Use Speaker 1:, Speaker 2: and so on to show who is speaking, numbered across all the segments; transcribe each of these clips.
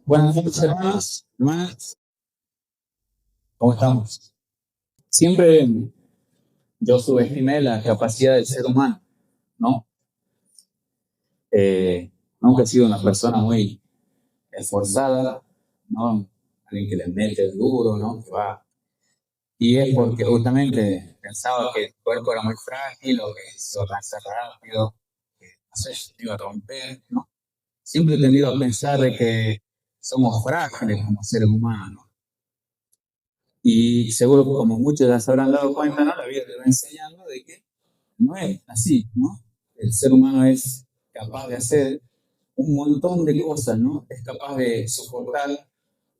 Speaker 1: Buenas noches, hermanos, hermanas, ¿cómo estamos? Siempre yo subestimé la capacidad del ser humano, ¿no? Nunca he sido una persona muy esforzada, ¿no? Alguien que le mete el duro, ¿no? Que va. Y es porque justamente pensaba que el cuerpo era muy frágil o que se iba a cansar rápido, que no sé, se iba a romper, ¿no? Siempre he tendido a pensar de que somos frágiles como seres humanos. Y seguro, como muchos ya se habrán dado cuenta, ¿no? La vida te va enseñando de que no es así, ¿no? El ser humano es capaz de hacer un montón de cosas, ¿no? Es capaz de soportar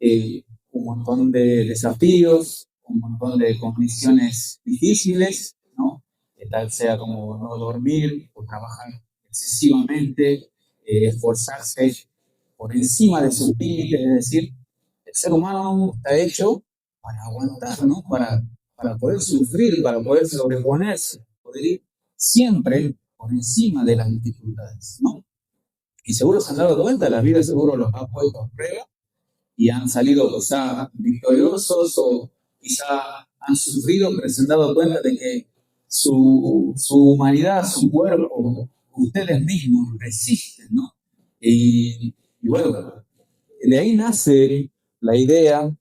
Speaker 1: un montón de desafíos, un montón de condiciones difíciles, ¿no? Tal sea como no dormir o trabajar excesivamente, esforzarse por encima de sus límites, es decir, el ser humano está hecho para aguantar, ¿no? Para poder sufrir, para poder sobreponerse, poder ir siempre por encima de las dificultades, ¿no? Y seguro se han dado cuenta, la vida seguro los ha puesto a prueba y han salido quizá victoriosos o quizá han sufrido, pero se han dado cuenta de que su humanidad, su cuerpo, ustedes mismos resisten, ¿no? Y bueno, de ahí nace la idea,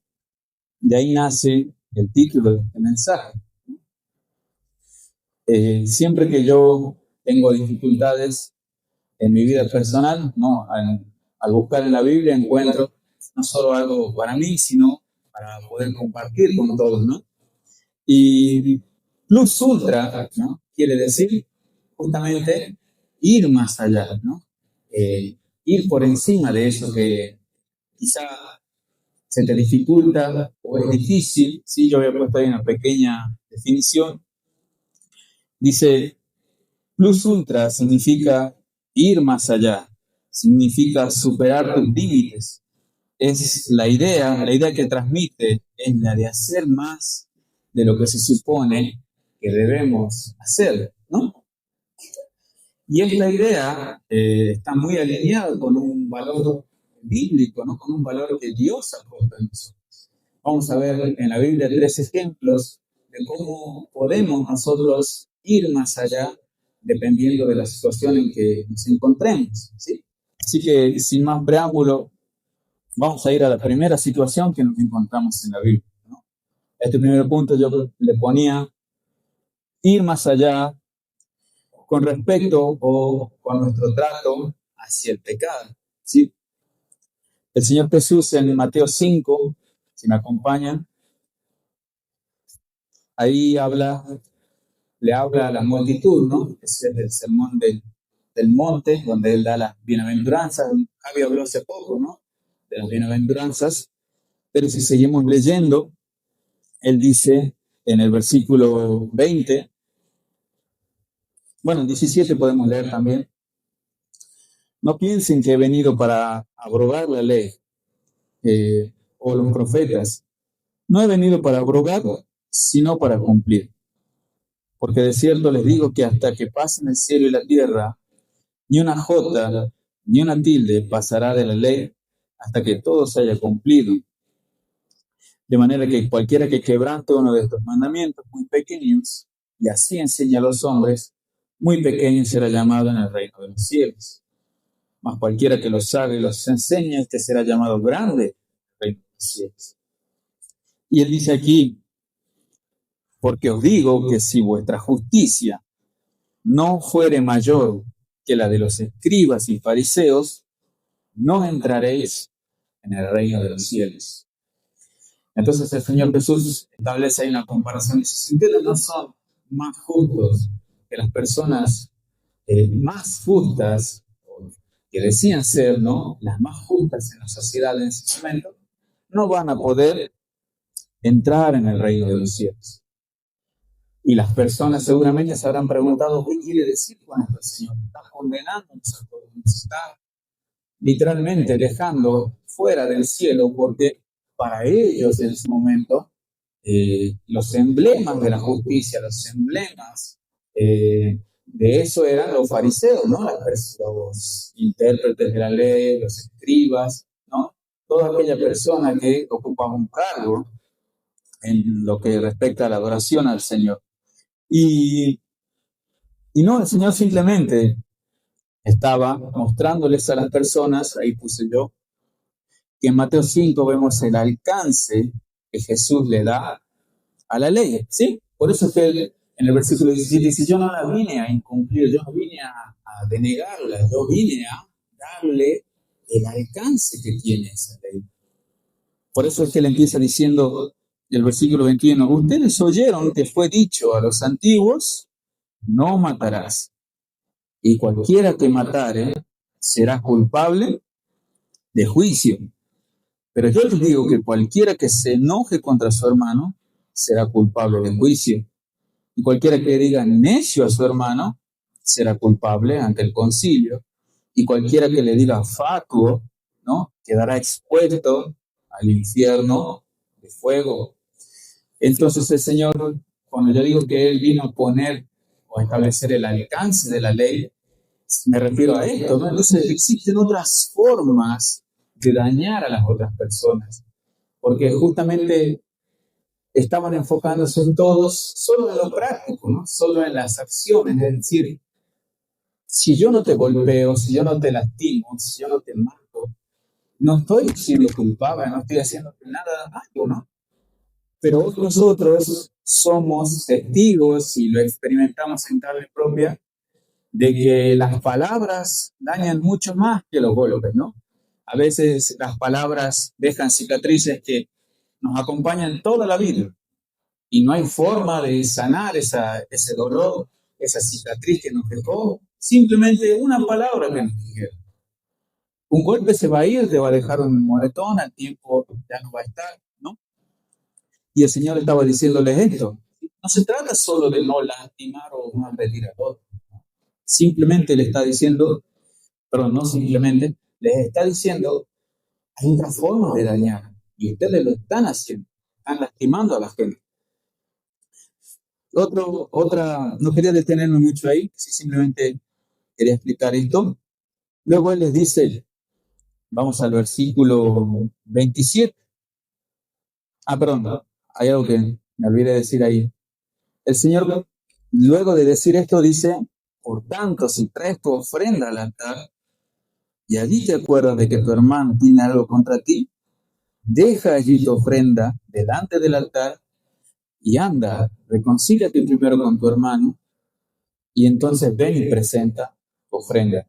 Speaker 1: de ahí nace el título de este mensaje. Siempre que yo tengo dificultades en mi vida personal, ¿no? Al buscar en la Biblia encuentro no solo algo para mí, sino para poder compartir con todos, ¿no? Y plus ultra, ¿no? Quiere decir justamente ir más allá, ¿no? Ir por encima de eso que quizá se te dificulta o es difícil. Sí, yo había puesto ahí una pequeña definición. Dice, plus ultra significa ir más allá, significa superar tus límites. Es la idea que transmite es la de hacer más de lo que se supone que debemos hacer, ¿no? Y es la idea, está muy alineada con un valor bíblico, ¿no? Con un valor que Dios ha puesto en nosotros. Vamos a ver en la Biblia 3 ejemplos de cómo podemos nosotros ir más allá dependiendo de la situación en que nos encontremos, ¿sí? Así que sin más preámbulo, vamos a ir a la primera situación que nos encontramos en la Biblia, ¿no? Este primer punto yo le ponía ir más allá con respecto o con nuestro trato hacia el pecado, ¿sí? El Señor Jesús en Mateo 5, si me acompañan, ahí le habla a la multitud, ¿no? Ese es el sermón del monte, donde Él da las bienaventuranzas. Javi habló hace poco, ¿no? De las bienaventuranzas, pero si seguimos leyendo, Él dice en el versículo 20, bueno, en 17 podemos leer también, no piensen que he venido para abrogar la ley o los profetas. No he venido para abrogar, sino para cumplir. Porque de cierto les digo que hasta que pasen el cielo y la tierra, ni una jota, ni una tilde pasará de la ley hasta que todo se haya cumplido. De manera que cualquiera que quebrante uno de estos mandamientos muy pequeños, y así enseña a los hombres, muy pequeño será llamado en el reino de los cielos. Mas cualquiera que los haga y los enseñe, este será llamado grande en el reino de los cielos. Y él dice aquí, porque os digo que si vuestra justicia no fuere mayor que la de los escribas y fariseos, no entraréis en el reino de los cielos. Entonces el Señor Jesús establece ahí una comparación. Dice, si ustedes no son más justos que las personas más justas, que decían ser, ¿no?, las más justas en la sociedad en ese momento, no van a poder entrar en el reino de los cielos. Y las personas seguramente se habrán preguntado, ¿qué quiere decir con esto, Señor? ¿Está condenándonos a todos? ¿Está literalmente dejando fuera del cielo? Porque para ellos en ese momento los emblemas de la justicia, los emblemas de eso eran los fariseos, ¿no? Los intérpretes de la ley, los escribas, ¿no? Toda aquella persona que ocupaba un cargo en lo que respecta a la adoración al Señor. Y, y no, el Señor simplemente estaba mostrándoles a las personas, ahí puse yo, que en Mateo 5 vemos el alcance que Jesús le da a la ley, ¿sí? Por eso es que él, en el versículo 17 dice, yo no la vine a incumplir, yo no vine a denegarla, yo vine a darle el alcance que tiene esa ley. Por eso es que él empieza diciendo, el versículo 21, ustedes oyeron que fue dicho a los antiguos, no matarás, y cualquiera que matare será culpable de juicio. Pero yo les digo que cualquiera que se enoje contra su hermano será culpable de juicio. Y cualquiera que diga necio a su hermano será culpable ante el concilio. Y cualquiera que le diga fatuo, ¿no? Quedará expuesto al infierno de fuego. Entonces el Señor, cuando yo digo que Él vino a poner o a establecer el alcance de la ley, me refiero a esto, ¿no? Entonces existen otras formas de dañar a las otras personas, porque justamente estaban enfocándose en todos solo en lo práctico, ¿no? Solo en las acciones, es decir, si yo no te golpeo, si yo no te lastimo, si yo no te mato, no estoy siendo culpable, no estoy haciéndote nada malo, ¿no? Pero nosotros somos testigos y lo experimentamos en carne propia de que las palabras dañan mucho más que los golpes, ¿no? A veces las palabras dejan cicatrices que nos acompañan toda la vida y no hay forma de sanar ese dolor, esa cicatriz que nos dejó, simplemente una palabra que nos dijeron. Un golpe se va a ir, te va a dejar un moretón, al tiempo ya no va a estar, ¿no? Y el Señor estaba diciéndoles esto. No se trata solo de no lastimar o no agredir al otro. Simplemente le está diciendo, perdón, no simplemente, les está diciendo, hay otra forma de dañar. Y ustedes lo están haciendo. Están lastimando a la gente. No quería detenerme mucho ahí, sí, simplemente quería explicar esto. Luego él les dice, vamos al versículo 27. Perdón, hay algo que me olvidé de decir ahí. El Señor, luego de decir esto, dice, por tanto, si traes tu ofrenda al altar y allí te acuerdas de que tu hermano tiene algo contra ti, deja allí tu ofrenda delante del altar y anda, reconcíliate primero con tu hermano y entonces ven y presenta tu ofrenda.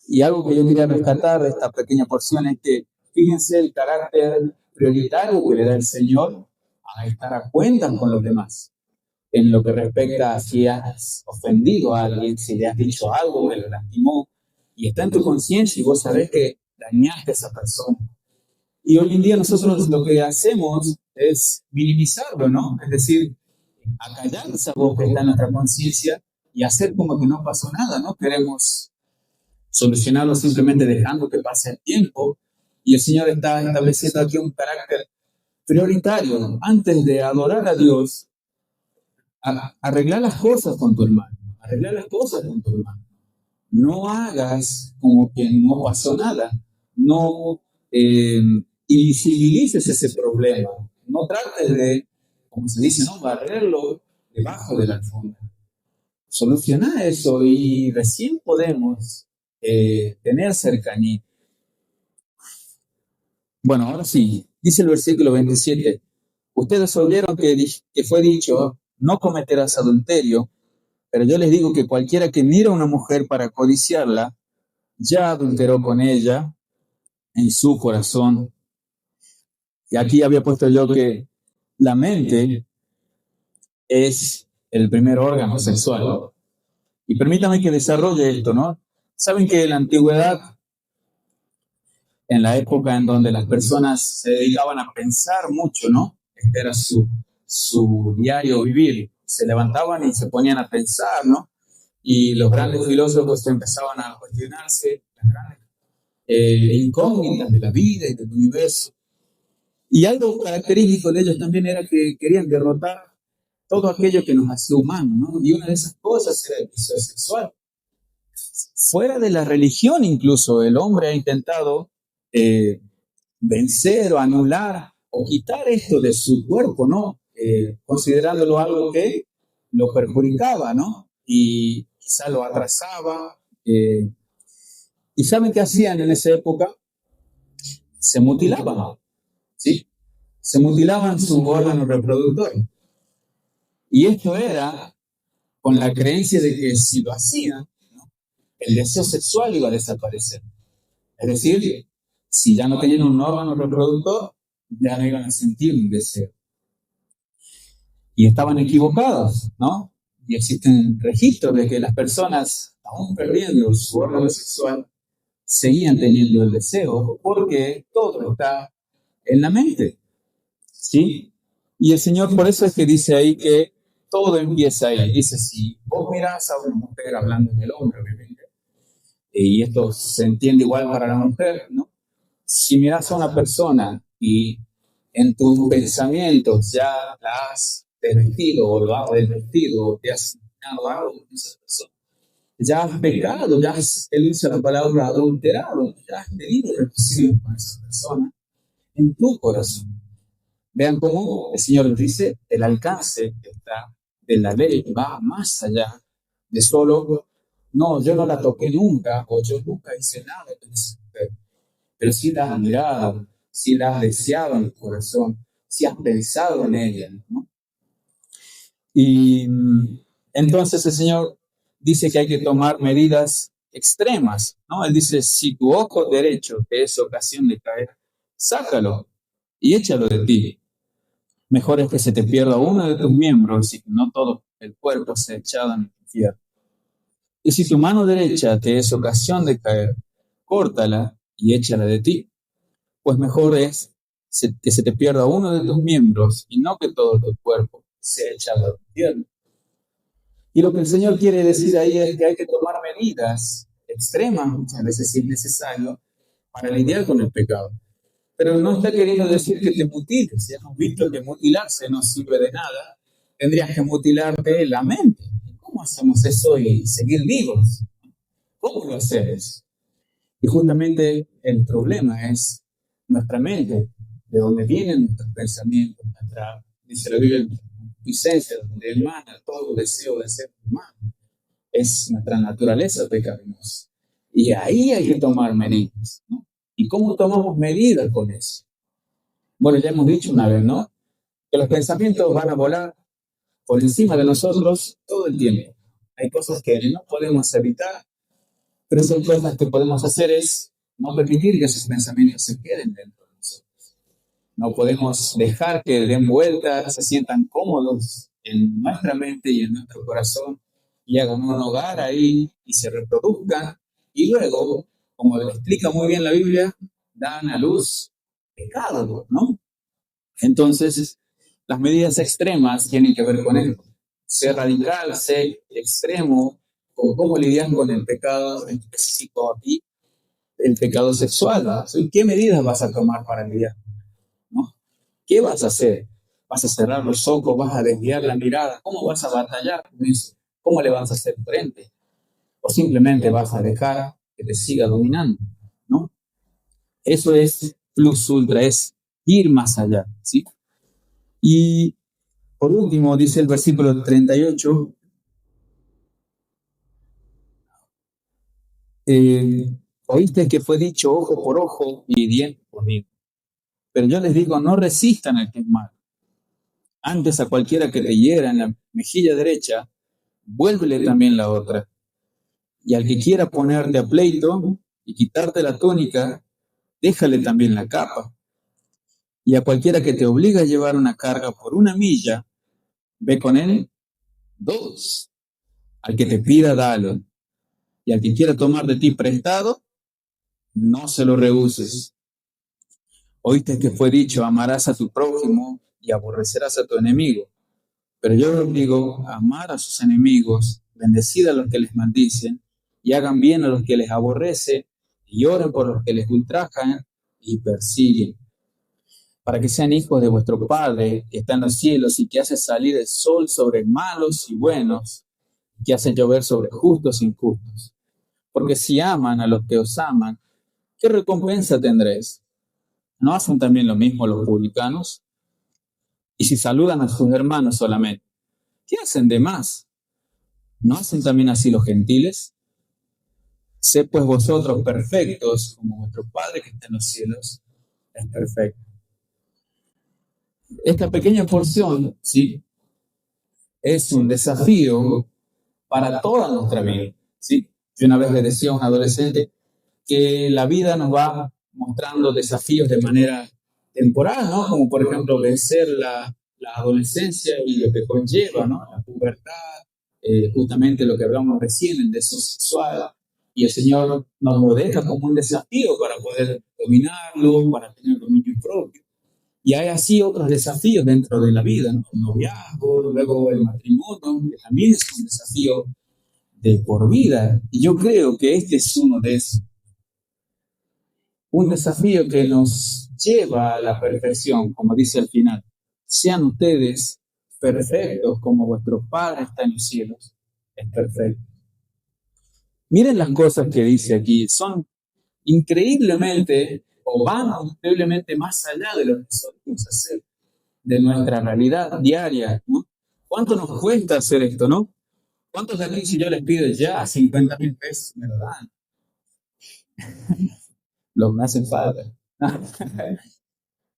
Speaker 1: Y algo que yo quería rescatar de esta pequeña porción es que fíjense el carácter prioritario que le da el Señor a estar a cuentas con los demás. En lo que respecta a si has ofendido a alguien, si le has dicho algo que lo lastimó, y está en tu conciencia y vos sabés que dañaste a esa persona. Y hoy en día nosotros lo que hacemos es minimizarlo, ¿no? Es decir, acallar esa voz que está en nuestra conciencia y hacer como que no pasó nada, ¿no? Queremos solucionarlo simplemente dejando que pase el tiempo. Y el Señor está estableciendo aquí un carácter prioritario. Antes de adorar a Dios, arreglar las cosas con tu hermano. Arreglar las cosas con tu hermano. No hagas como que no pasó nada. No invisibilices ese problema. No trates de, como se dice, ¿no? Barrerlo debajo de la alfombra. Soluciona eso y recién podemos tener cercanía. Bueno, ahora sí, dice el versículo 27. Ustedes oyeron que fue dicho, no cometerás adulterio, pero yo les digo que cualquiera que mira a una mujer para codiciarla, ya adulteró con ella en su corazón. Y aquí había puesto yo que la mente es el primer órgano sexual. Y permítame que desarrolle esto, ¿no? Saben que en la antigüedad, en la época en donde las personas se dedicaban a pensar mucho, ¿no? Este era su diario vivir. Se levantaban y se ponían a pensar, ¿no? Y los grandes filósofos empezaban a cuestionarse las grandes incógnitas de la vida y del universo. Y algo característico de ellos también era que querían derrotar todo aquello que nos hace humanos, ¿no? Y una de esas cosas era el deseo sexual. Fuera de la religión incluso, el hombre ha intentado vencer o anular o quitar esto de su cuerpo, ¿no? Considerándolo algo que lo perjudicaba, ¿no? Y quizá lo atrasaba. ¿Y saben qué hacían en esa época? Se mutilaban, ¿sí? Se mutilaban sus órganos reproductores. Y esto era con la creencia de que si lo hacían, ¿no?, el deseo sexual iba a desaparecer. Es decir, si ya no tenían un órgano reproductor, ya no iban a sentir un deseo. Y estaban equivocados, ¿no? Y existen registros de que las personas, aún perdiendo su órgano sexual, seguían teniendo el deseo, porque todo está en la mente, ¿sí? Y el Señor por eso es que dice ahí que todo empieza ahí. Dice, si vos mirás a una mujer, hablando del hombre, obviamente, y esto se entiende igual para la mujer, ¿no? Si mirás a una persona y en tus pensamientos ya la has desvestido o lo has desvestido o te has imaginado algo con esa persona, ya has pecado, ya has, él usa la palabra adulterado, ya has tenido relación con esa persona en tu corazón. Vean cómo el Señor dice, el alcance está de la ley va más allá de solo, no, yo no la toqué nunca, o yo nunca hice nada con esa mujer, pero sí la has mirado, sí la has deseado en tu corazón, sí has pensado en ella, ¿no? Y entonces el Señor dice que hay que tomar medidas extremas, ¿no? Él dice, si tu ojo derecho te es ocasión de caer, sácalo y échalo de ti. Mejor es que se te pierda uno de tus miembros y que no todo el cuerpo sea echado en el infierno. Y si tu mano derecha te es ocasión de caer, córtala y échala de ti. Pues mejor es que se te pierda uno de tus miembros y no que todo tu cuerpo sea echado al infierno. Y lo que el Señor quiere decir ahí es que hay que tomar medidas extremas, muchas veces si es necesario, para lidiar con el pecado. Pero no está queriendo decir que te mutiles. Ya hemos visto que mutilarse no sirve de nada. Tendrías que mutilarte la mente. ¿Cómo hacemos eso y seguir vivos? ¿Cómo lo hacemos? Y justamente el problema es nuestra mente, de donde vienen nuestros pensamientos, dice la Biblia, licencia, donde emana todo deseo de ser humano. Es nuestra naturaleza pecaminosa. Y ahí hay que tomar medidas, ¿no? ¿Y cómo tomamos medidas con eso? Bueno, ya hemos dicho una vez, ¿no? Que los pensamientos van a volar por encima de nosotros todo el tiempo. Hay cosas que no podemos evitar, pero son cosas que podemos hacer es no permitir que esos pensamientos se queden dentro de nosotros. No podemos dejar que den vueltas, se sientan cómodos en nuestra mente y en nuestro corazón y hagan un hogar ahí y se reproduzcan y luego, como le explica muy bien la Biblia, dan a luz pecado, ¿no? Entonces, las medidas extremas tienen que ver con esto. Ser radical, ser extremo, con cómo lidiar con el pecado en específico aquí, el pecado sexual, ¿no? ¿Qué medidas vas a tomar para lidiar? ¿No? ¿Qué vas a hacer? ¿Vas a cerrar los ojos? ¿Vas a desviar la mirada? ¿Cómo vas a batallar con eso? ¿Cómo le vas a hacer frente? ¿O simplemente vas a dejar que te siga dominando? ¿No? Eso es plus ultra, es ir más allá, ¿sí? Y por último, dice el versículo 38, oíste que fue dicho ojo por ojo y diente por diente. Pero yo les digo, no resistan al que es malo. Antes a cualquiera que te hiera en la mejilla derecha, vuélvele también la otra. Y al que quiera ponerte a pleito y quitarte la túnica, déjale también la capa. Y a cualquiera que te obliga a llevar una carga por 1 milla, ve con él 2. Al que te pida, dalo. Y al que quiera tomar de ti prestado, no se lo rehuses. Oíste que fue dicho, amarás a tu prójimo y aborrecerás a tu enemigo. Pero yo les digo, amar a sus enemigos, bendecid a los que les maldicen, y hagan bien a los que les aborrecen, y oren por los que les ultrajan y persiguen. para que sean hijos de vuestro Padre que está en los cielos y que hace salir el sol sobre malos y buenos, que hace llover sobre justos e injustos. Porque si aman a los que os aman, ¿qué recompensa tendréis? ¿No hacen también lo mismo los publicanos? Y si saludan a sus hermanos solamente, ¿qué hacen de más? ¿No hacen también así los gentiles? Sed pues vosotros perfectos, como vuestro Padre que está en los cielos es perfecto. Esta pequeña porción, ¿sí?, es un desafío para toda nuestra vida, ¿sí? Yo una vez le decía a un adolescente que la vida nos va mostrando desafíos de manera temporal, ¿no? Como por ejemplo vencer la adolescencia y lo que conlleva, ¿no? La pubertad, justamente lo que hablamos recién, el deseo sexual. Y el Señor nos lo deja como un desafío para poder dominarlo, para tener dominio propio. Y hay así otros desafíos dentro de la vida, ¿no? El noviazgo, luego el matrimonio, que también es un desafío de por vida. Y yo creo que este es uno de esos. Un desafío que nos lleva a la perfección, como dice al final. Sean ustedes perfectos como vuestro Padre está en los cielos. Es perfecto. Miren las cosas que dice aquí. Son increíblemente o van increíblemente más allá de lo que solemos hacer, de nuestra realidad diaria, ¿no? ¿Cuánto nos cuesta hacer esto, no? ¿Cuántos de aquí si yo les pido ya 50,000 pesos me lo dan? Los me hacen falta.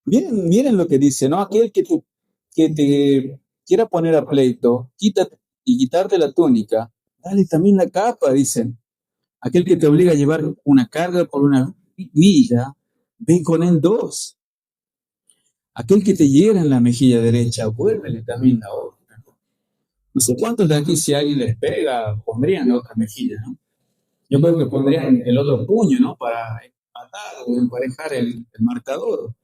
Speaker 1: Miren lo que dice, ¿no? Aquel que te quiera poner a pleito, quítate y quitarte la túnica, dale también la capa, dicen. Aquel que te obliga a llevar una carga por una milla, ven con él 2. Aquel que te hiera en la mejilla derecha, vuélvele también la otra. No sé cuántos de aquí, si alguien les pega, pondrían la otra mejilla, ¿no? Yo creo que pondrían el otro puño, ¿no? Para empatar o emparejar el marcador.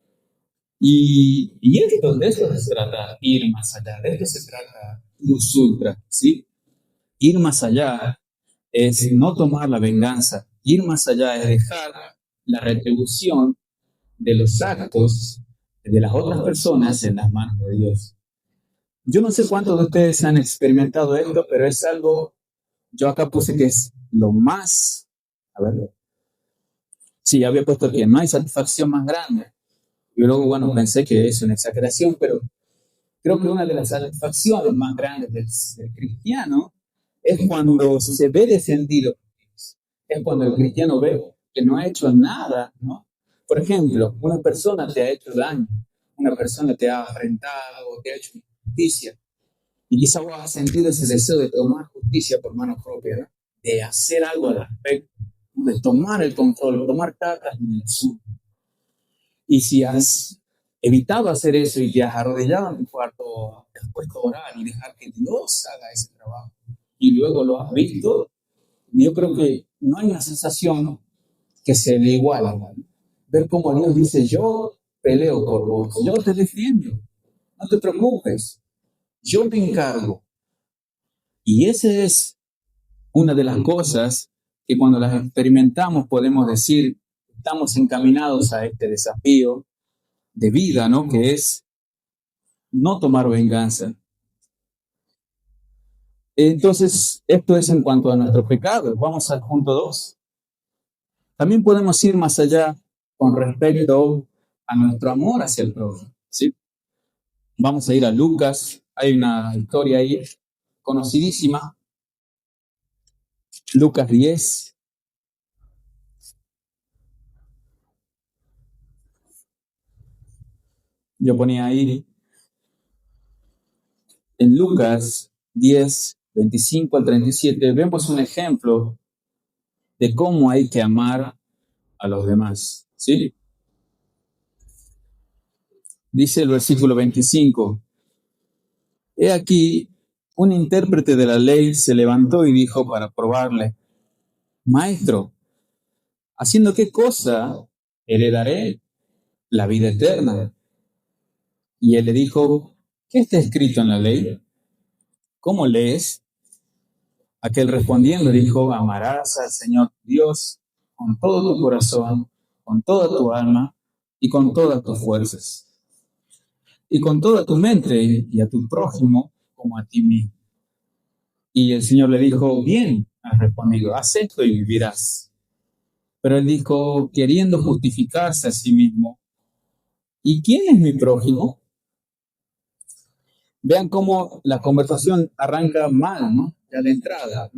Speaker 1: Y esto, de esto se trata ir más allá, de esto se trata Luz Ultra, ¿sí? Ir más allá es no tomar la venganza, ir más allá es dejar la retribución de los actos de las otras personas en las manos de Dios. Yo no sé cuántos de ustedes han experimentado esto, pero es algo, yo acá puse que es lo más, a ver, sí, había puesto que no hay satisfacción más grande. Y luego, bueno, pensé que es una exageración, pero creo que una de las satisfacciones más grandes del cristiano es cuando se ve defendido. Es cuando el cristiano ve que no ha hecho nada, ¿no? Por ejemplo, una persona te ha hecho daño, una persona te ha afrentado, te ha hecho injusticia, y quizás vos has sentido ese deseo de tomar justicia por mano propia, ¿no? De hacer algo al respecto, de tomar el control, tomar cartas en el asunto. Y si has evitado hacer eso y te has arrodillado en tu cuarto, te has puesto a orar y dejar que Dios haga ese trabajo, y luego lo has visto, yo creo que no hay una sensación que se le iguala. Ver cómo Dios dice, yo peleo por vos, yo te defiendo, no te preocupes, yo me encargo. Y esa es una de las cosas que cuando las experimentamos podemos decir, estamos encaminados a este desafío de vida, ¿no? Que es no tomar venganza. Entonces, esto es en cuanto a nuestro pecado. Vamos al punto 2. También podemos ir más allá con respecto a nuestro amor hacia el prójimo, ¿sí? Vamos a ir a Lucas. Hay una historia ahí conocidísima. Lucas 10. Yo ponía ahí en Lucas 10, 25 al 37, vemos un ejemplo de cómo hay que amar a los demás, ¿sí? Dice el versículo 25, he aquí, un intérprete de la ley se levantó y dijo para probarle, Maestro, ¿haciendo qué cosa heredaré la vida eterna? Y él le dijo, ¿qué está escrito en la ley? ¿Cómo lees? Aquel respondiendo dijo, amarás al Señor Dios con todo tu corazón, con toda tu alma y con todas tus fuerzas. y con toda tu mente y a tu prójimo como a ti mismo. Y el Señor le dijo, bien, has respondido, haz esto y vivirás. Pero él dijo, queriendo justificarse a sí mismo, ¿y quién es mi prójimo? Vean cómo la conversación arranca mal, ¿no? Ya de entrada.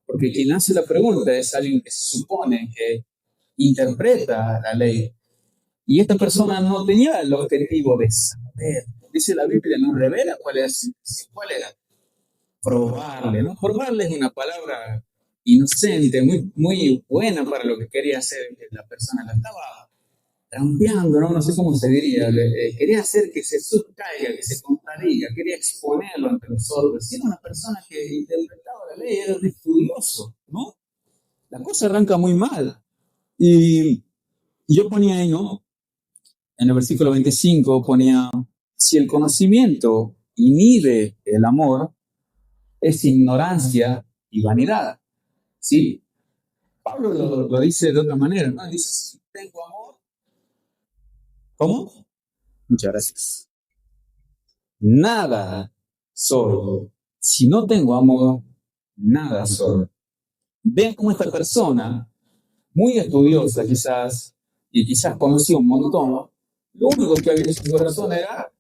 Speaker 1: Porque quien hace la pregunta es alguien que se supone que interpreta la ley. Y esta persona no tenía el objetivo de saber. Dice la Biblia, nos revela cuál era. Probarle, ¿no? Probarle es una palabra inocente, muy buena para lo que quería hacer la persona. La estaba trampeando, ¿no? No sé cómo se diría. Quería hacer que Jesús caiga, que se contradiga, quería exponerlo ante los otros. Si era una persona que interpretaba la ley, era un estudioso, ¿no? La cosa arranca muy mal. Y yo ponía ahí, ¿no? En el versículo 25 ponía, si el conocimiento inhibe el amor, es ignorancia y vanidad. ¿Sí? Pablo lo dice de otra manera, ¿no? Dice, si tengo amor, ¿cómo? Muchas gracias. Nada soy. Si no tengo amor, nada soy. Vean cómo esta persona, muy estudiosa quizás, y quizás conocía un montón, lo único que había en su corazón era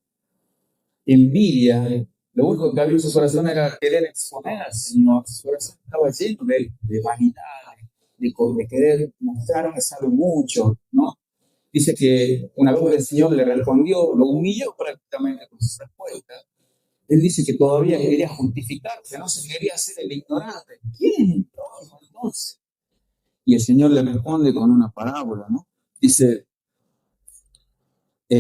Speaker 1: envidia. Lo único que había en su corazón era querer exponer al Señor. Su corazón estaba lleno de vanidad, de querer mostrar que sabe mucho, ¿no? Dice que una vez el Señor le respondió, lo humilló prácticamente con su respuesta. Él dice que todavía quería justificarse, no se quería hacer el ignorante. ¿Quién es mi prójimo entonces? Y el Señor le responde con una parábola, ¿no? Dice,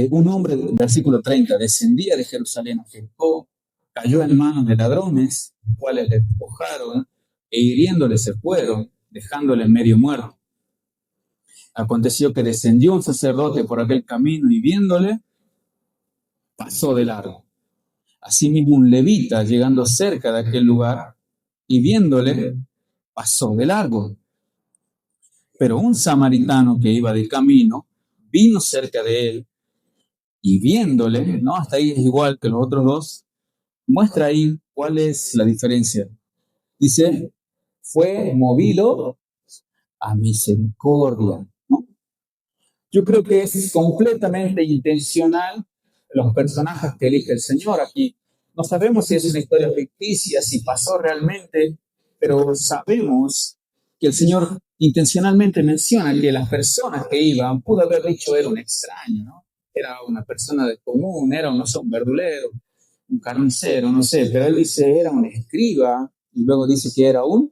Speaker 1: un hombre, versículo 30, descendía de Jerusalén a Jericó, cayó en manos de ladrones, los cuales le despojaron e hiriéndole se fueron, dejándole medio muerto. Aconteció que descendió un sacerdote por aquel camino y viéndole, pasó de largo. Asimismo un levita, llegando cerca de aquel lugar y viéndole, pasó de largo. Pero un samaritano que iba de camino, vino cerca de él y viéndole, ¿no? Hasta ahí es igual que los otros dos, muestra ahí cuál es la diferencia. Dice, fue movido a misericordia, ¿no? Yo creo que es completamente intencional los personajes que elige el Señor aquí. No sabemos si es una historia ficticia, si pasó realmente, pero sabemos que el Señor intencionalmente menciona que las personas que iban, pudo haber dicho era un extraño, ¿no? Era una persona de común, era no sé, un verdulero, un carnicero, no sé, pero él dice era un escriba y luego dice que era un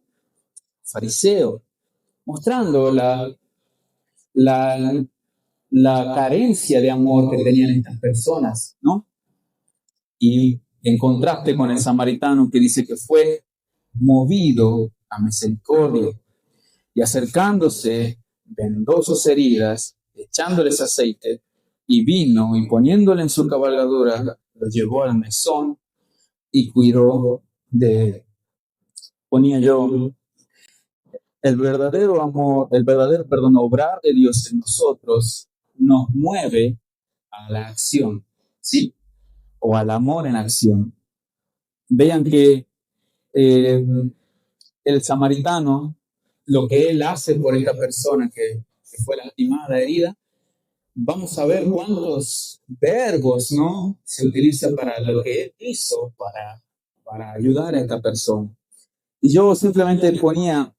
Speaker 1: fariseo, mostrando la, la carencia de amor que tenían estas personas, ¿no? Y en contraste con el samaritano que dice que fue movido a misericordia y acercándose, vendó sus heridas, echándoles aceite y vino y poniéndole en su cabalgadura, lo llevó al mesón y cuidó de él. Ponía yo, el verdadero amor, obrar de Dios en nosotros nos mueve a la acción, ¿sí? O al amor en acción. Vean que eh, el samaritano, lo que él hace por esta persona que fue lastimada, herida, vamos a ver cuántos verbos, ¿no? Se utiliza para lo que él hizo para ayudar a esta persona. Y yo simplemente ponía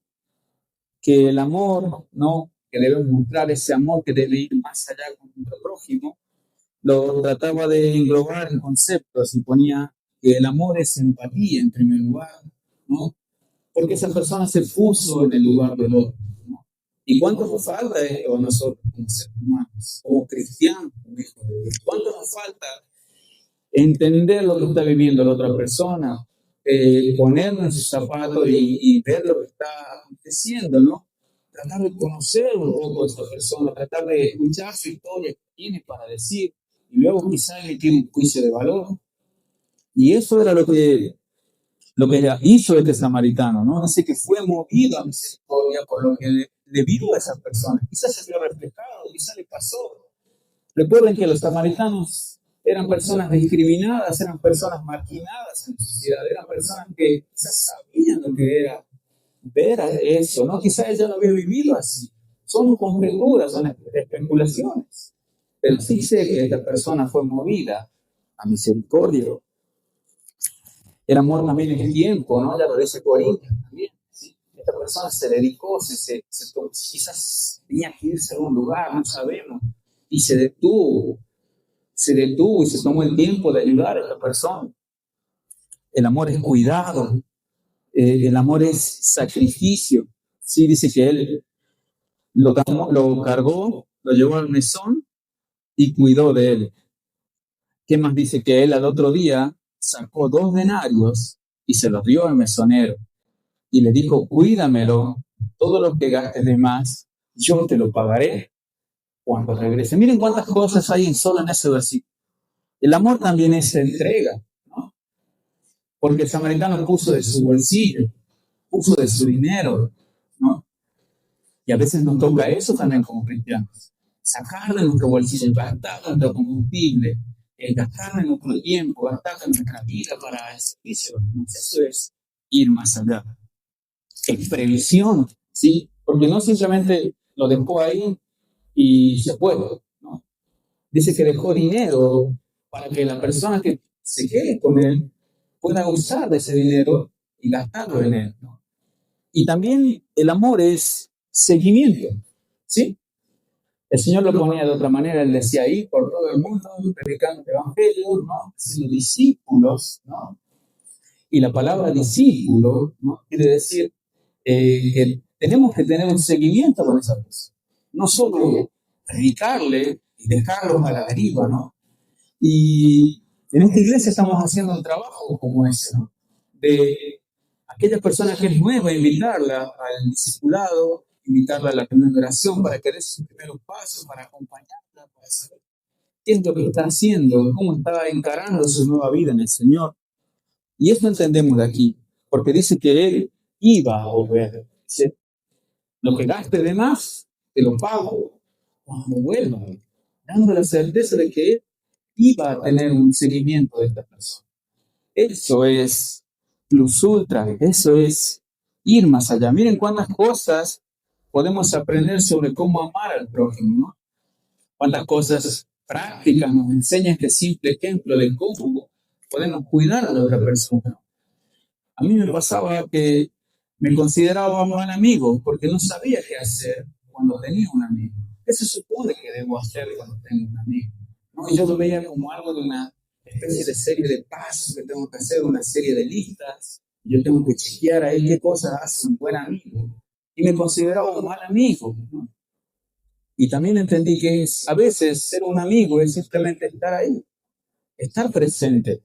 Speaker 1: que el amor, ¿no? Que debemos mostrar ese amor que debe ir más allá con nuestro prójimo, lo trataba de englobar en conceptos y ponía que el amor es empatía en primer lugar, ¿no? Porque esa persona se puso en el lugar del otro, ¿no? ¿Y cuánto nos falta esto a nosotros como seres humanos, como cristianos, como hijos de Dios? ¿Cuánto nos falta entender lo que está viviendo la otra persona, ponernos en sus zapatos y ver lo que está aconteciendo, ¿no? Tratar de conocer un poco a esta persona, tratar de escuchar su historia que tiene para decir y luego quizás emitir un juicio de valor. Y eso era lo que hizo este samaritano, ¿no? Dice que fue movido a misericordia por lo que le vio a esa persona. Quizás se vio reflejado, quizás le pasó. Recuerden que los samaritanos eran personas discriminadas, eran personas marginadas en la sociedad, eran personas que quizás sabían lo que era ver eso, ¿no? Quizás ella lo había vivido así. Son conjeturas, son especulaciones. Pero sí sé que esta persona fue movida a misericordia. El amor también es tiempo, ¿no? Ya lo dice Corintios también. ¿Sí? Esta persona se dedicó, quizás tenía que irse a un lugar, no sabemos, y se detuvo y se tomó el tiempo de ayudar a esta persona. El amor es cuidado, el amor es sacrificio. Sí, dice que él lo cargó, lo llevó al mesón y cuidó de él. ¿Qué más dice? Que él al otro día sacó 2 denarios y se los dio al mesonero y le dijo, cuídamelo, todo lo que gastes de más, yo te lo pagaré cuando regrese. Miren cuántas cosas hay solo en ese versículo. El amor también es entrega, ¿no? Porque el samaritano puso de su bolsillo, puso de su dinero, ¿no? Y a veces nos toca eso también como cristianos. Sacar de nuestro bolsillo, gastar nuestro combustible, gastar de nuestro tiempo, gastar de nuestra vida para el servicio. Eso es ir más allá. Es previsión, ¿sí? Porque no simplemente lo dejó ahí y se fue, ¿no? Dice que dejó dinero para que la persona que se quede con él pueda usar de ese dinero y gastarlo en él, ¿no? Y también el amor es seguimiento, ¿sí? El Señor lo ponía de otra manera, Él decía ahí por todo el mundo, predicando el Evangelio, ¿no? Siendo discípulos, ¿no? Y la palabra discípulo, ¿no? Quiere decir que tenemos que tener un seguimiento con esa persona. No solo predicarle y dejarlos a la deriva, ¿no? Y en esta iglesia estamos haciendo un trabajo como ese, ¿no? De aquella persona que es nueva, invitarla al discipulado, invitarla a la reunión de oración para que dé sus primeros pasos, para acompañarla, para saber qué es lo que está haciendo, cómo está encarando su nueva vida en el Señor. Y esto entendemos de aquí, porque dice que Él iba a volver. Dice, lo que gaste de más, te lo pago cuando vuelva, dando la certeza de que Él iba a tener un seguimiento de esta persona. Eso es plus ultra, eso es ir más allá. Miren cuántas cosas podemos aprender sobre cómo amar al prójimo, ¿no? Cuántas cosas prácticas nos enseña este simple ejemplo de cómo podemos cuidar a la otra persona. A mí me pasaba que me consideraba un buen amigo porque no sabía qué hacer cuando tenía un amigo. ¿Qué se supone que debo hacer cuando tengo un amigo? ¿No? Y yo lo veía como algo de una especie de serie de pasos que tengo que hacer, una serie de listas. Yo tengo que chequear ahí qué cosas hace un buen amigo. Y me consideraba un mal amigo, ¿no? Y también entendí que a veces ser un amigo es simplemente estar ahí, estar presente.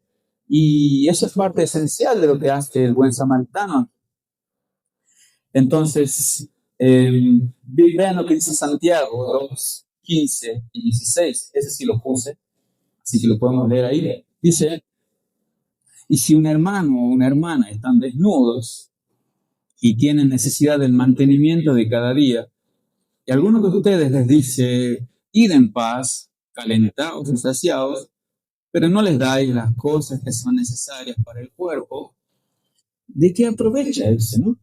Speaker 1: Y eso es parte esencial de lo que hace el buen samaritano. Entonces, vean lo que dice Santiago 2, 15 y 16. Ese sí lo puse, así que lo podemos leer ahí. Dice, y si un hermano o una hermana están desnudos y tienen necesidad del mantenimiento de cada día, y alguno de ustedes les dice, id en paz, calentaos y saciaos, pero no les dais las cosas que son necesarias para el cuerpo, ¿de qué aprovecha ese, no?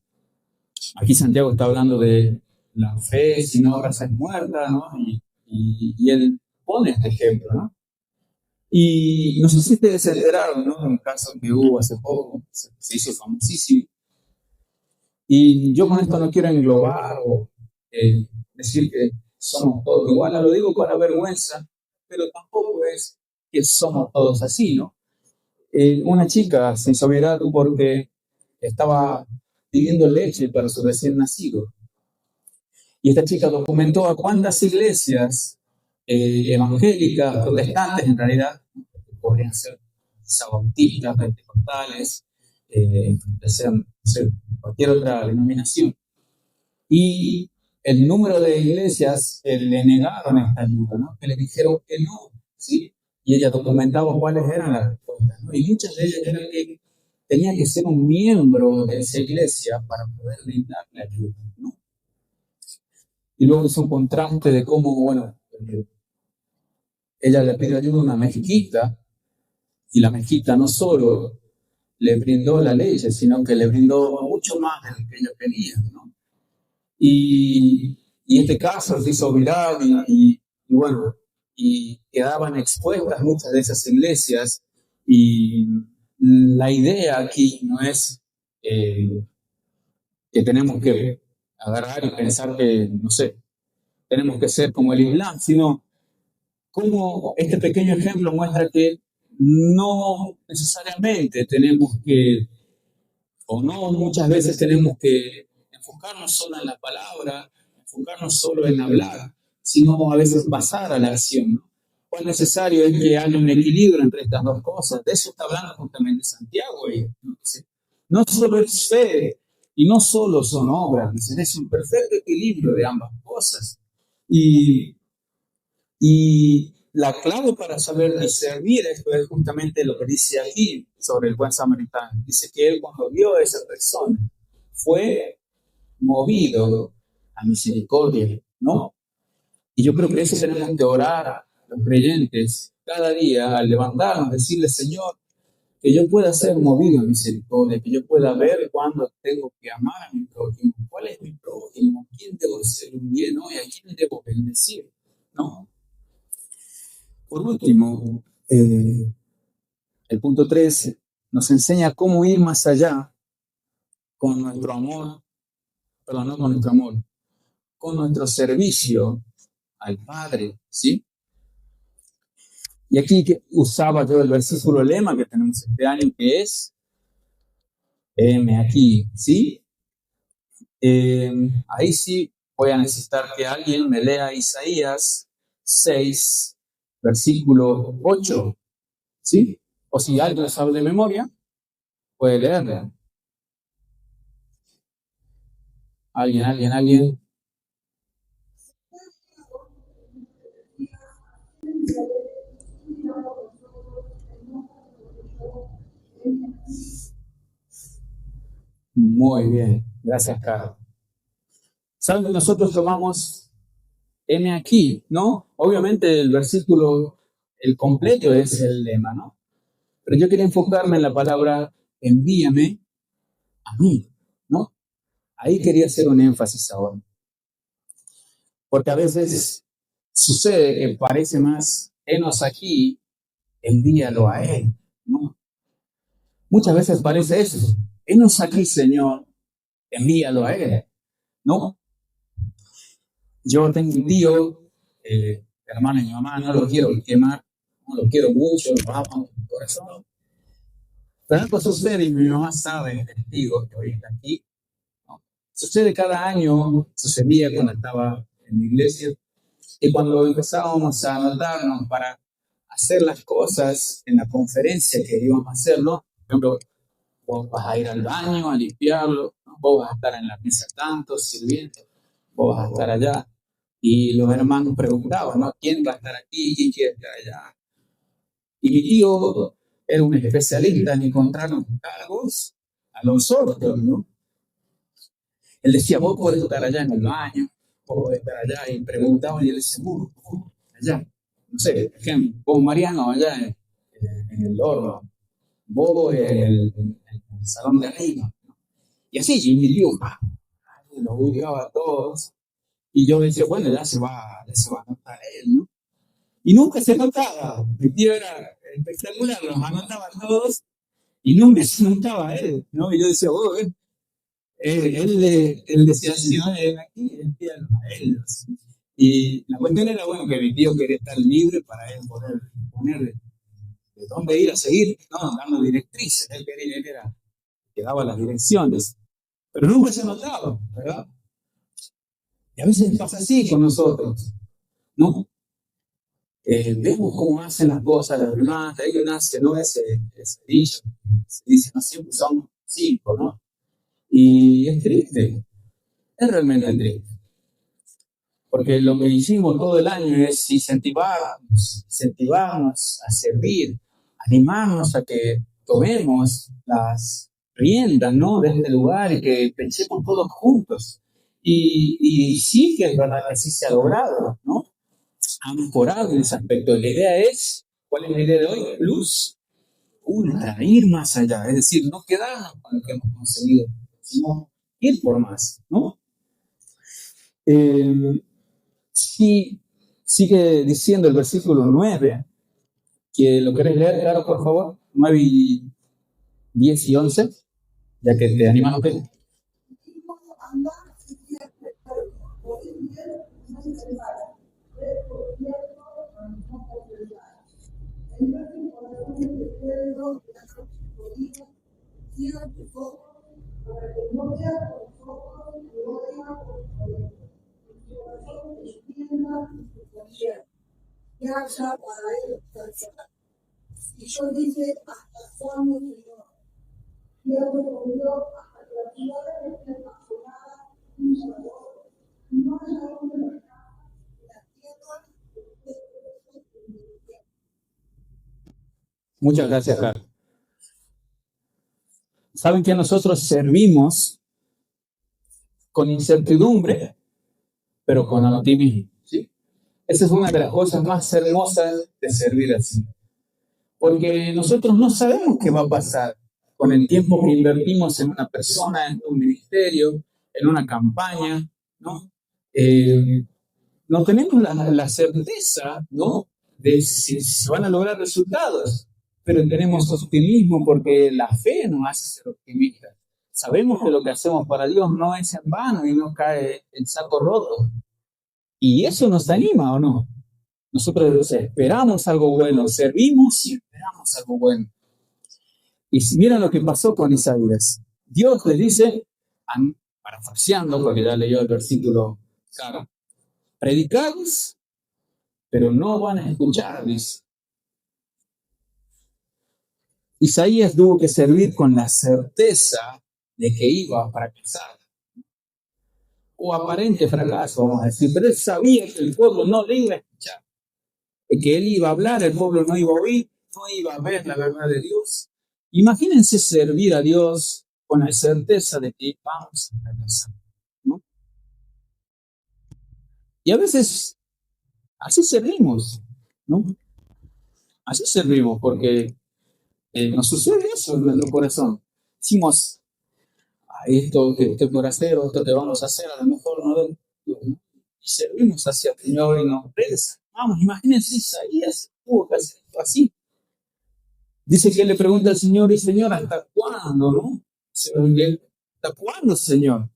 Speaker 1: Aquí Santiago está hablando de la fe sin obras es muerta, ¿no? Y él pone este ejemplo, ¿no? Y no sé si ustedes se enteraron, ¿no? Un caso que hubo hace poco, se hizo famosísimo. Y yo con esto no quiero englobar o decir que somos todos iguales, lo digo con la vergüenza, pero tampoco es que somos todos así, ¿no? Una chica se hizo viral porque estaba pidiendo leche para su recién nacido. Y esta chica documentó a cuántas iglesias evangélicas, protestantes en realidad, podrían ser bautistas, pentecostales, sean cualquier otra denominación. Y el número de iglesias le negaron esta ayuda, ¿no? Que le dijeron que no, ¿sí? Y ella documentaba cuáles eran las respuestas, ¿no? Y muchas de ellas eran que tenía que ser un miembro de esa iglesia para poder brindarle ayuda, ¿no? Y luego es un contraste de cómo, bueno, ella le pidió ayuda a una mezquita, y la mezquita no solo le brindó la leche, sino que le brindó mucho más de lo que ella quería, ¿no? Y este caso se hizo viral y bueno, y quedaban expuestas muchas de esas iglesias. Y la idea aquí no es eh, que tenemos que agarrar y pensar que, no sé, tenemos que ser como el Islam, sino como este pequeño ejemplo muestra que no necesariamente tenemos que, o no muchas veces tenemos que enfocarnos solo en la palabra, enfocarnos solo en hablar, sino a veces pasar a la acción, ¿no? Cuán necesario es que haya un equilibrio entre estas dos cosas. De eso está hablando justamente Santiago. ¿No? Dice, no solo es fe y no solo son obras, dicen, es un perfecto equilibrio de ambas cosas. Y y la clave para saber discernir esto es justamente lo que dice aquí sobre el buen samaritano. Dice que él cuando vio a esa persona fue movido a misericordia, ¿no? Y yo creo que eso tenemos que orar los creyentes cada día al levantarnos, decirle, Señor, que yo pueda ser movido a misericordia, que yo pueda ver cuándo tengo que amar a mi prójimo, cuál es mi prójimo, a quién debo hacer un bien hoy, a quién debo bendecir, ¿no? Por último, el punto 3 nos enseña cómo ir más allá con nuestro amor, perdón, no con nuestro amor, con nuestro servicio al Padre, ¿sí? Y aquí usaba yo el versículo lema que tenemos este año, que es, heme aquí, ¿sí? Ahí sí voy a necesitar que alguien me lea Isaías 6, versículo 8, ¿sí? O si alguien sabe de memoria, puede leerla. ¿Alguien? Muy bien, gracias, Carlos. ¿Saben que nosotros tomamos M aquí, ¿no? Obviamente el versículo, el completo es el lema, ¿no? Pero yo quería enfocarme en la palabra envíame a mí, ¿no? Ahí quería hacer un énfasis ahora. Porque a veces sucede que parece más, enos aquí, envíalo a él, ¿no? Muchas veces parece eso, enos aquí, Señor, envíalo a él, ¿no? Yo tengo un tío, hermano de mi mamá, no lo quiero quemar, no lo quiero mucho, lo amo con mi corazón. Pero algo sucede y mi mamá sabe, testigo, que hoy está aquí, ¿no? Sucede cada año, sucedía cuando estaba en la iglesia, y cuando empezábamos a anotarnos para hacer las cosas en la conferencia que íbamos a hacerlo, por ejemplo, vos vas a ir al baño a limpiarlo, ¿no? Vos vas a estar en la mesa tanto, sirviendo, vos vas a estar allá. Y los hermanos preguntaban, ¿no? ¿Quién va a estar aquí? ¿Quién quiere estar allá? Y mi tío era un especialista en encontrar los cargos a los otros, ¿no? Él decía, vos podés estar allá en el baño, vos podés estar allá, y preguntaban, y él decía, allá, no sé, por ejemplo, vos Mariano, allá en el horno, vos en el salón de arriba, ¿no? Y así, y mi tío, los ubicaba a todos, y yo decía, bueno, ya se va a notar él, ¿no? Y nunca se notaba. Mi tío era espectacular, los anotaba todos y nunca se notaba él, ¿no? Y yo decía, oh, él decía así, ¿no? Aquí, envíalo a él. Y la cuestión era, bueno, que mi tío quería estar libre para él poder poner de dónde ir a seguir, ¿no? Dando directrices. Él quería, él era que daba las direcciones. Pero nunca se notaba, ¿verdad? Y a veces pasa así con nosotros, ¿no? Vemos cómo hacen las cosas las demás, de ahí nace, ¿no? Ese dicho, se dice, no siempre son 5, ¿no? Y es triste, es realmente triste, porque lo que hicimos todo el año es incentivarnos a servir, animarnos a que tomemos las riendas, ¿no? De este lugar y que pensemos todos juntos. Y sí que es verdad que así se ha logrado, ¿no? ha mejorado en ese aspecto. La idea es, ¿cuál es la idea de hoy? Plus ultra, ir más allá. Es decir, no quedarnos con lo que hemos conseguido, sino ir por más, ¿no? Sí, sigue diciendo el versículo 9, que lo querés leer, claro, por favor, 9 y 10 y 11, ya que te animas a ver. Muchas gracias, Carlos. Saben que nosotros servimos con incertidumbre, pero con optimismo, ¿sí? Esa es una de las cosas más hermosas de servir así. Porque nosotros no sabemos qué va a pasar con el tiempo que invertimos en una persona, en un ministerio, en una campaña, ¿no? No tenemos la certeza, ¿no?, de si se van a lograr resultados, pero tenemos optimismo porque la fe nos hace ser optimistas. Sabemos que lo que hacemos para Dios no es en vano y no cae en saco roto. Y eso nos anima, ¿o no? Nosotros esperamos algo bueno, servimos y esperamos algo bueno. Y si miren lo que pasó con Isaías. Dios les dice, parafraseando, porque ya leyó el versículo, claro, predicados, pero no van a escuchar, dice. Isaías tuvo que servir con la certeza de que iba a fracasar. O aparente fracaso, vamos a decir, pero él sabía que el pueblo no le iba a escuchar. Que él iba a hablar, el pueblo no iba a oír, no iba a ver la verdad de Dios. Imagínense servir a Dios con la certeza de que vamos a fracasar, ¿no? Y a veces así servimos, ¿no? Así servimos porque nos sucede eso en nuestro corazón. Decimos, esto que por hacer, o esto que vamos a hacer, a lo mejor no. Y servimos hacia el Señor y nos regresa. Vamos, imagínense, Isaías tuvo que hacer esto así. Dice que él le pregunta al Señor, y Señor, ¿hasta cuándo, no? ¿Hasta cuándo, Señor?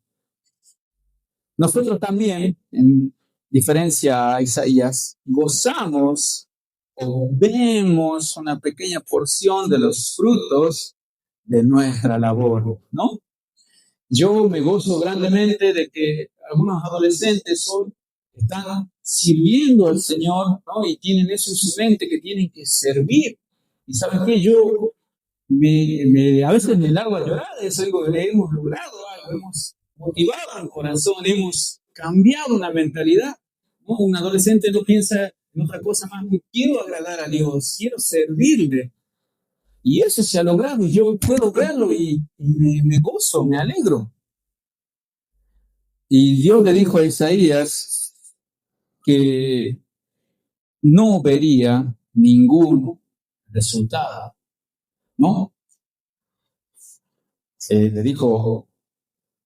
Speaker 1: Nosotros también, en diferencia a Isaías, gozamos o vemos una pequeña porción de los frutos de nuestra labor, ¿no? Yo me gozo grandemente de que algunos adolescentes hoy están sirviendo al Señor, ¿no? Y tienen eso en su mente, que tienen que servir. Y ¿saben qué? Yo a veces me largo a llorar, es algo que hemos logrado, algo, hemos motivado el corazón, hemos cambiado una mentalidad, ¿no? Un adolescente no piensa en otra cosa más, quiero agradar a Dios, quiero servirle. Y eso se ha logrado, yo puedo verlo y me gozo, me alegro. Y Dios le dijo a Isaías que no vería ningún resultado, ¿no? Le dijo,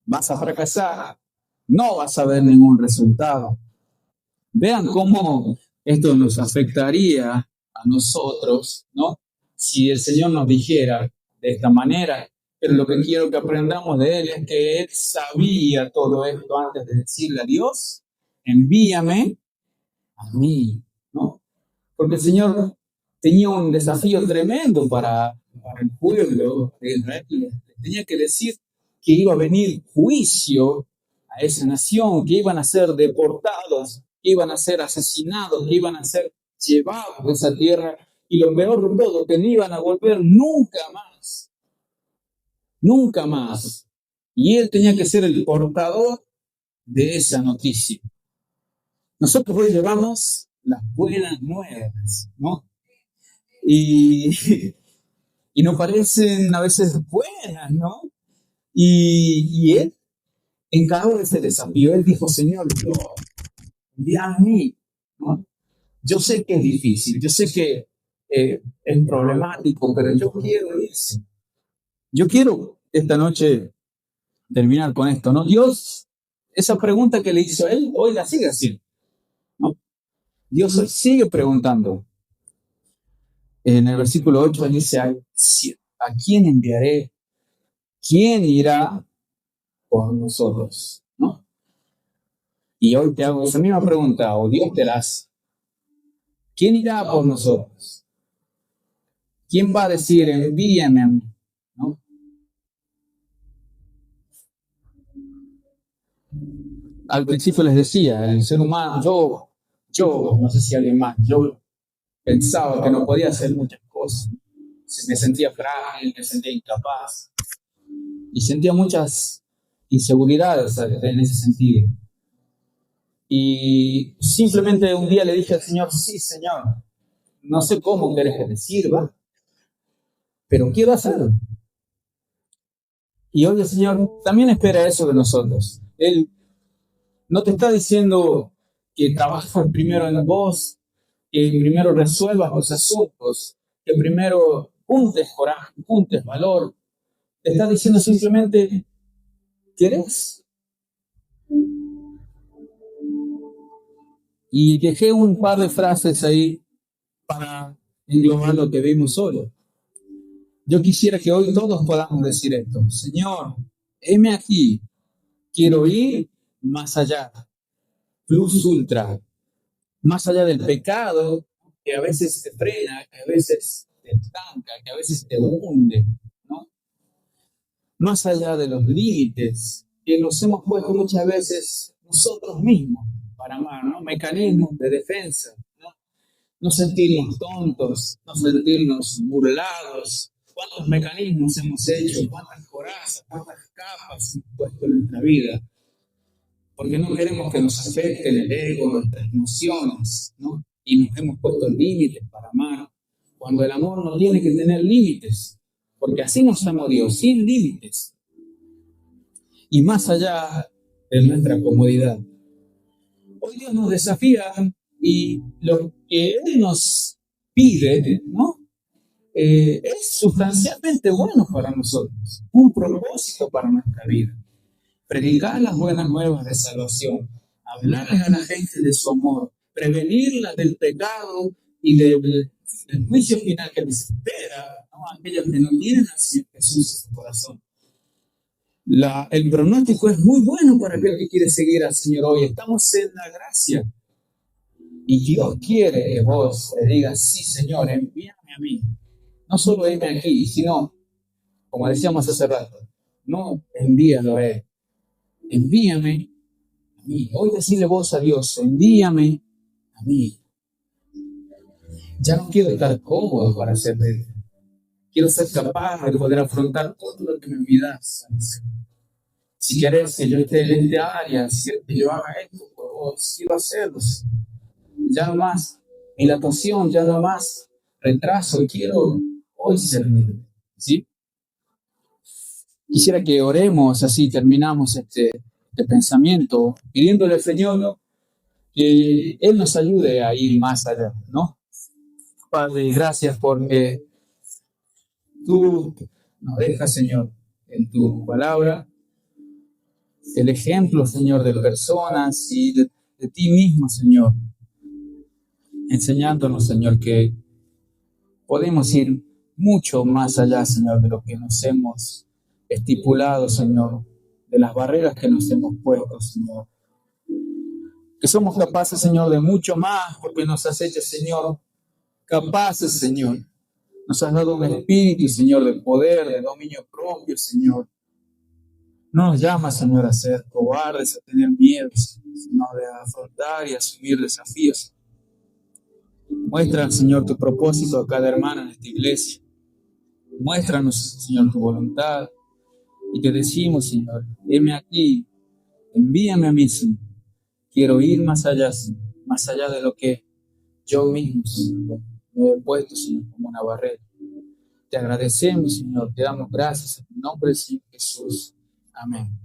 Speaker 1: vas a fracasar, no vas a ver ningún resultado. Vean cómo esto nos afectaría a nosotros, ¿no? Si el Señor nos dijera de esta manera, pero lo que quiero que aprendamos de Él es que Él sabía todo esto antes de decirle a Dios, envíame a mí, ¿no? Porque el Señor tenía un desafío tremendo para el pueblo de Israel. Tenía que decir que iba a venir juicio a esa nación, que iban a ser deportados, que iban a ser asesinados, que iban a ser llevados de esa tierra, y lo peor de todo, que no iban a volver nunca más. Nunca más. Y él tenía que ser el portador de esa noticia. Nosotros hoy llevamos las buenas nuevas, ¿no? Y nos parecen a veces buenas, ¿no? Y él encargó ese desafío. Él dijo, Señor, envía a mí, ¿no? Yo sé que es difícil, yo sé que es problemático, pero yo quiero ir. Yo quiero esta noche terminar con esto, ¿no? Dios, esa pregunta que le hizo él, hoy la sigue haciendo, ¿no? Dios hoy sigue preguntando. En el versículo 8 dice, ¿a quién enviaré? ¿Quién irá por nosotros? ¿No? Y hoy te hago esa misma pregunta, o Dios te la hace. ¿Quién irá por nosotros? ¿Quién va a decir, envíame a mí? ¿No? Al principio les decía, el ser humano, yo, no sé si alguien más, yo pensaba que no podía hacer muchas cosas. Me sentía frágil, me sentía incapaz y sentía muchas inseguridades en ese sentido. Y simplemente un día le dije al Señor, sí, Señor, no sé cómo querés que te sirva, pero quiero hacerlo. Y hoy el Señor también espera eso de nosotros. Él no te está diciendo que trabajes primero en vos, que primero resuelvas los asuntos, que primero juntes coraje, juntes valor. Te está diciendo simplemente, ¿querés? Y dejé un par de frases ahí para englobar lo que vimos hoy. Yo quisiera que hoy todos podamos decir esto. Señor, heme aquí, quiero ir más allá, plus ultra, más allá del pecado que a veces te frena, que a veces te estanca, que a veces te hunde, ¿no? Más allá de los límites que nos hemos puesto muchas veces nosotros mismos para amar, ¿no? Mecanismos de defensa, ¿no? No sentirnos tontos, no sentirnos burlados. ¿Cuántos mecanismos hemos hecho? ¿Cuántas corazas, cuántas capas hemos puesto en nuestra vida? Porque no queremos que nos afecten el ego, nuestras emociones, ¿no? Y nos hemos puesto límites para amar, cuando el amor no tiene que tener límites, porque así nos amó Dios, sin límites, y más allá de nuestra comodidad. Hoy Dios nos desafía y lo que Él nos pide, ¿no? Es sustancialmente bueno para nosotros, un propósito para nuestra vida. Predicar las buenas nuevas de salvación, hablarles a la gente de su amor, prevenirla del pecado y del juicio final que les espera, ¿no? Aquellos que no tienen a Jesús en su corazón. El pronóstico es muy bueno para aquel que quiere seguir al Señor hoy. Estamos en la gracia. Y Dios quiere que vos le digas, sí, Señor, envíame a mí. No solo envíame aquí, sino, como decíamos hace rato, no envíalo a Él. Envíame a mí. Hoy decirle vos a Dios, envíame a mí. Ya no quiero estar cómodo para servirte. Quiero ser capaz de poder afrontar todo lo que me pidas. Si querés que yo esté en esta área, si querés que yo haga esto por vos, quiero hacerlo. Ya no más dilatación, ya no más retraso. Quiero hoy servirte. ¿Sí? Quisiera que oremos así, terminamos este pensamiento, pidiéndole al Señor que Él nos ayude a ir más allá, ¿no? Padre, gracias porque tú nos dejas, Señor, en tu palabra, el ejemplo, Señor, de personas y de ti mismo, Señor, enseñándonos, Señor, que podemos ir mucho más allá, Señor, de lo que nos hemos estipulado, Señor, de las barreras que nos hemos puesto, Señor. Que somos capaces, Señor, de mucho más, porque nos has hecho, Señor, capaces, Señor. Nos has dado un espíritu, Señor, de poder, de dominio propio, Señor. No nos llamas, Señor, a ser cobardes, a tener miedo, sino de afrontar y asumir desafíos. Muestra, Señor, tu propósito a cada hermano en esta iglesia. Muéstranos, Señor, tu voluntad. Y te decimos, Señor, heme aquí, envíame a mí, Señor. Quiero ir más allá, Señor, más allá de lo que yo mismo, Señor, me he puesto, Señor, como una barrera. Te agradecemos, Señor, te damos gracias en el nombre del Señor Jesús. Amén.